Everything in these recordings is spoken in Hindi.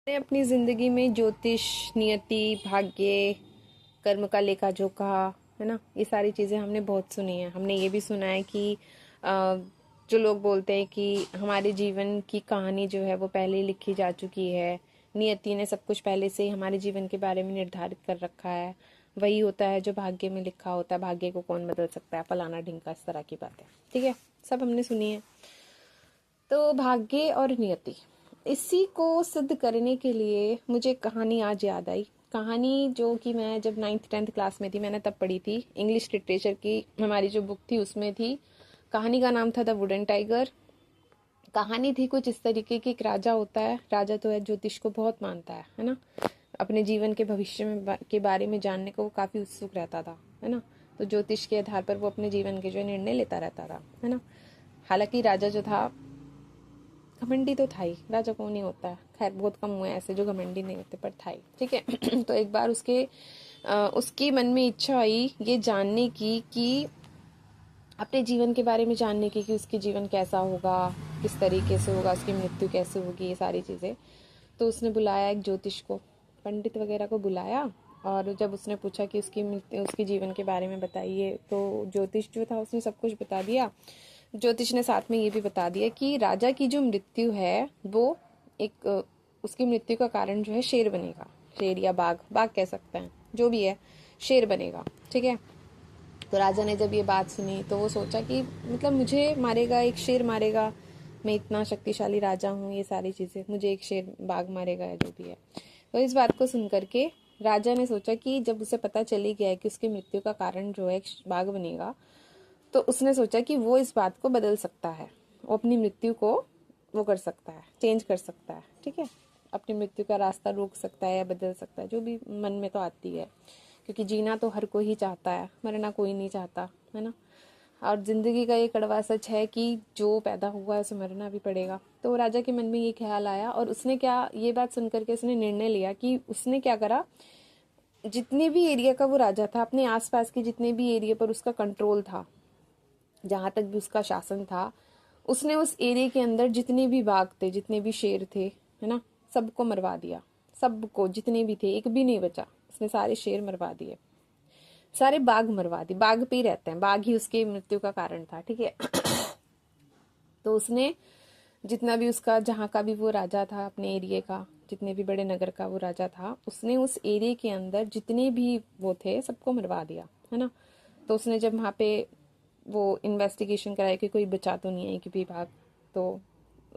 मैंने अपनी ज़िंदगी में ज्योतिष, नियति, भाग्य, कर्म का लेखा जोखा, है ना, ये सारी चीज़ें हमने बहुत सुनी है। हमने ये भी सुना है कि अ, जो लोग बोलते हैं कि हमारे जीवन की कहानी जो है वो पहले ही लिखी जा चुकी है। नियति ने सब कुछ पहले से ही हमारे जीवन के बारे में निर्धारित कर रखा है। वही होता है जो भाग्य में लिखा होता है। भाग्य को कौन बदल सकता है, फलाना ढिमका, इस तरह की बातें। ठीक है, सब हमने सुनी है। तो भाग्य और नियति, इसी को सिद्ध करने के लिए मुझे कहानी आज याद आई। कहानी जो कि मैं जब 9th 10th क्लास में थी, मैंने तब पढ़ी थी। इंग्लिश लिटरेचर की हमारी जो बुक थी उसमें थी। कहानी का नाम था द वुडन टाइगर। कहानी थी कुछ इस तरीके की, एक राजा होता है। राजा तो है, ज्योतिष को बहुत मानता है ना। अपने जीवन के भविष्य में के बारे में जानने को वो काफ़ी उत्सुक रहता था, है ना। तो ज्योतिष के आधार पर वो अपने जीवन के जो निर्णय लेता रहता था, है ना। हालांकि राजा जो था, घमंडी तो था ही। राजा कौन नहीं होता है, खैर बहुत कम हुए ऐसे जो घमंडी नहीं होते, पर था ही। ठीक है। तो एक बार उसके मन में इच्छा आई ये जानने की कि अपने जीवन के बारे में जानने की कि उसके जीवन कैसा होगा, किस तरीके से होगा, उसकी मृत्यु कैसे होगी, ये सारी चीज़ें। तो उसने बुलाया एक ज्योतिष को, पंडित वगैरह को बुलाया। और जब उसने पूछा कि उसके जीवन के बारे में बताइए, तो ज्योतिष जो था उसने सब कुछ बता दिया। ज्योतिष ने साथ में ये भी बता दिया कि राजा की जो मृत्यु है वो उसकी मृत्यु का कारण जो है शेर बनेगा। शेर या बाघ, बाघ कह सकते हैं, जो भी है, शेर बनेगा। ठीक है। तो राजा ने जब ये बात सुनी तो वो सोचा कि मतलब मुझे मारेगा, एक शेर मारेगा, मैं इतना शक्तिशाली राजा हूँ, ये सारी चीज़ें, मुझे एक शेर बाघ मारेगा या जो भी है। तो इस बात को सुन करके राजा ने सोचा कि जब उसे पता चली गया है कि उसकी मृत्यु का कारण जो है एक बाघ बनेगा, तो उसने सोचा कि वो इस बात को बदल सकता है। वो अपनी मृत्यु को वो कर सकता है, चेंज कर सकता है। ठीक है, अपनी मृत्यु का रास्ता रोक सकता है या बदल सकता है, जो भी मन में तो आती है। क्योंकि जीना तो हर कोई ही चाहता है, मरना कोई नहीं चाहता, है ना। और जिंदगी का ये कड़वा सच है कि जो पैदा हुआ है उसे मरना भी पड़ेगा। तो राजा के मन में ये ख्याल आया और उसने क्या, ये बात सुन करके उसने निर्णय लिया कि उसने क्या करा, जितने भी एरिया का वो राजा था, अपने आसपास के जितने भी एरिया पर उसका कंट्रोल था, जहाँ तक भी उसका शासन था, उसने उस एरिया के अंदर जितने भी बाघ थे, जितने भी शेर थे, है ना, सबको मरवा दिया। सबको, जितने भी थे, एक भी नहीं बचा। उसने सारे शेर मरवा दिए, सारे बाघ मरवा दिए। बाघ पे ही रहते हैं, बाघ ही उसकी मृत्यु का कारण था। ठीक है। तो उसने जितना भी उसका, जहाँ का भी वो राजा था, अपने एरिया का, जितने भी बड़े नगर का वो राजा था, उसने उस एरिया के अंदर जितने भी वो थे सबको मरवा दिया, है ना। तो उसने जब वहाँ पे वो इन्वेस्टिगेशन कराया कि कोई बचा तो नहीं है एक भी भाग, तो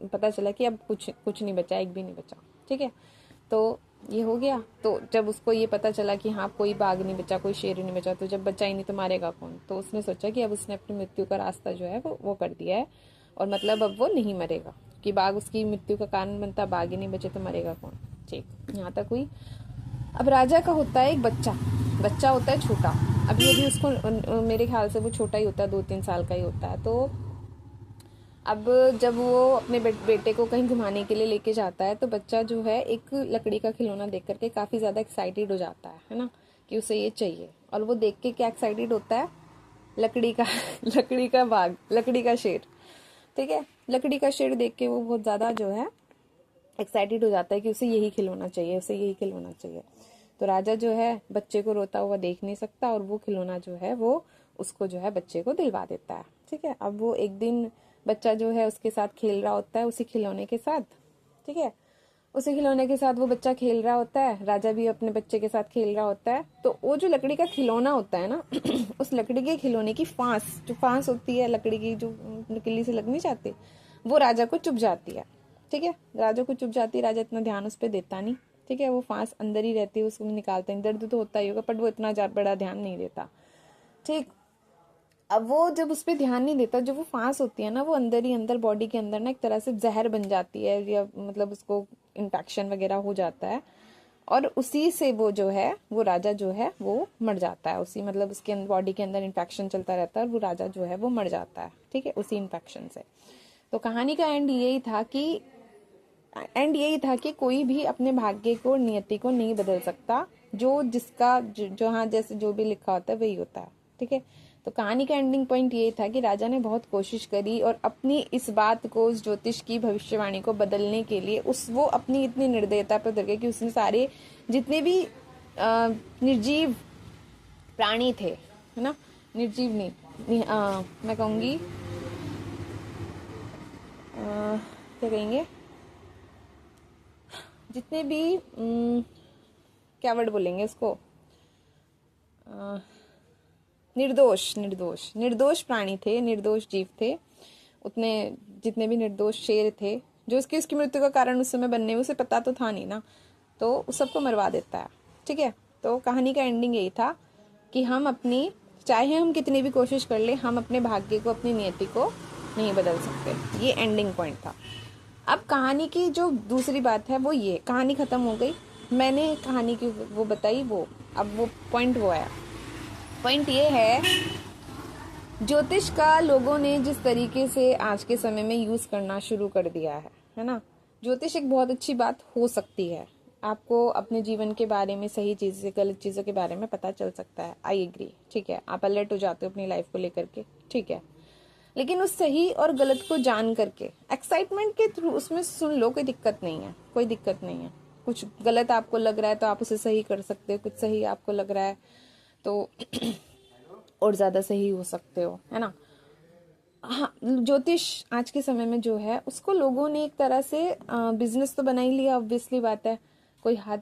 पता चला कि अब कुछ कुछ नहीं बचा, एक भी नहीं बचा। ठीक है। तो ये हो गया। तो जब उसको ये पता चला कि हाँ कोई बाघ नहीं बचा, कोई शेर नहीं बचा, तो जब बचा ही नहीं तो मारेगा कौन। तो उसने सोचा कि अब उसने अपनी मृत्यु का रास्ता जो है वो कर दिया है। और मतलब अब वो नहीं मरेगा, कि बाघ उसकी मृत्यु का कारण बनता, बाघ ही नहीं बचे तो मरेगा कौन। ठीक, यहाँ तक हुई। अब राजा का होता है एक बच्चा, बच्चा होता है छोटा। अभी अभी उसको, मेरे ख्याल से वो छोटा ही होता है, 2-3 साल का ही होता है। तो अब जब वो अपने बेटे को कहीं घुमाने के लिए लेके जाता है, तो बच्चा जो है एक लकड़ी का खिलौना देख करके काफ़ी ज़्यादा एक्साइटेड हो जाता है ना, कि उसे ये चाहिए। और वो देख के क्या एक्साइटेड होता है, लकड़ी का लकड़ी का बाग, लकड़ी का शेर। ठीक है, लकड़ी का शेर देख के वो बहुत ज़्यादा जो है एक्साइटेड हो जाता है कि उसे यही खिलौना चाहिए, उसे यही खिलौना चाहिए। तो राजा जो है बच्चे को रोता हुआ देख नहीं सकता, और वो खिलौना जो है वो उसको जो है बच्चे को दिलवा देता है। ठीक है। अब वो एक दिन बच्चा जो है उसके साथ खेल रहा होता है, उसी खिलौने के साथ। ठीक है, उसी खिलौने के साथ वो बच्चा खेल रहा होता है, राजा भी अपने बच्चे के साथ खेल रहा होता है। तो वो जो लकड़ी का खिलौना होता है ना, उस लकड़ी के खिलौने की फांस, जो फांस होती है लकड़ी की, जो किल्ली से लगनी चाहती, वो राजा को चुभ जाती है। ठीक है, राजा को चुभ जाती है। राजा इतना ध्यान उस पर देता नहीं। ठीक है, वो फांस अंदर ही रहती है, उसको निकालते हैं, दर्द तो होता ही होगा, बट वो इतना बड़ा ध्यान नहीं देता। ठीक। अब वो जब उस पर ध्यान नहीं देता, जो वो फांस होती है ना, वो अंदर ही अंदर बॉडी के अंदर ना एक तरह से जहर बन जाती है, या मतलब उसको इन्फेक्शन वगैरह हो जाता है। और उसी से वो जो है, वो राजा जो है वो मर जाता है। उसी मतलब उसके बॉडी के अंदर इन्फेक्शन चलता रहता है, और वो राजा जो है वो मर जाता है। ठीक है, उसी इन्फेक्शन से। तो कहानी का एंड यही था कि कोई भी अपने भाग्य को, नियति को नहीं बदल सकता। जो जिसका जो हाँ, जैसे जो भी लिखा होता है वही होता है। ठीक है, तो कहानी का एंडिंग पॉइंट ये था कि राजा ने बहुत कोशिश करी और अपनी इस बात को, उस ज्योतिष की भविष्यवाणी को बदलने के लिए वो अपनी इतनी निर्दयता पर उतर गए कि उसने सारे जितने भी निर्जीव प्राणी थे, है ना, निर्जीव नहीं, मैं कहूँगी क्या कहेंगे, जितने भी क्या वर्ड बोलेंगे इसको, निर्दोष निर्दोष निर्दोष प्राणी थे, निर्दोष जीव थे, उतने जितने भी निर्दोष शेर थे जो उसकी मृत्यु का कारण उस समय बनने में उसे पता तो था नहीं ना, तो उस सबको मरवा देता है। ठीक है, तो कहानी का एंडिंग यही था कि हम अपनी, चाहे हम कितनी भी कोशिश कर ले, हम अपने भाग्य को, अपनी नियति को नहीं बदल सकते। ये एंडिंग पॉइंट था। अब कहानी की जो दूसरी बात है वो ये, कहानी खत्म हो गई, मैंने कहानी की वो बताई, वो अब वो पॉइंट वो आया। पॉइंट ये है, ज्योतिष का लोगों ने जिस तरीके से आज के समय में यूज करना शुरू कर दिया है ना। ज्योतिष एक बहुत अच्छी बात हो सकती है, आपको अपने जीवन के बारे में, सही चीज से गलत चीजों के बारे में पता चल सकता है, आई एग्री, ठीक है, आप अलर्ट हो जाते हो अपनी लाइफ को लेकर के, ठीक है। लेकिन उस सही और गलत को जान करके एक्साइटमेंट के थ्रू उसमें सुन लो, कोई दिक्कत नहीं है, कोई दिक्कत नहीं है। कुछ गलत आपको लग रहा है तो आप उसे सही कर सकते हो, कुछ सही आपको लग रहा है तो और ज्यादा सही हो सकते हो, है ना। हाँ, ज्योतिष आज के समय में जो है उसको लोगों ने एक तरह से बिजनेस तो बना ही लिया, ऑब्वियसली बात है। कोई हाथ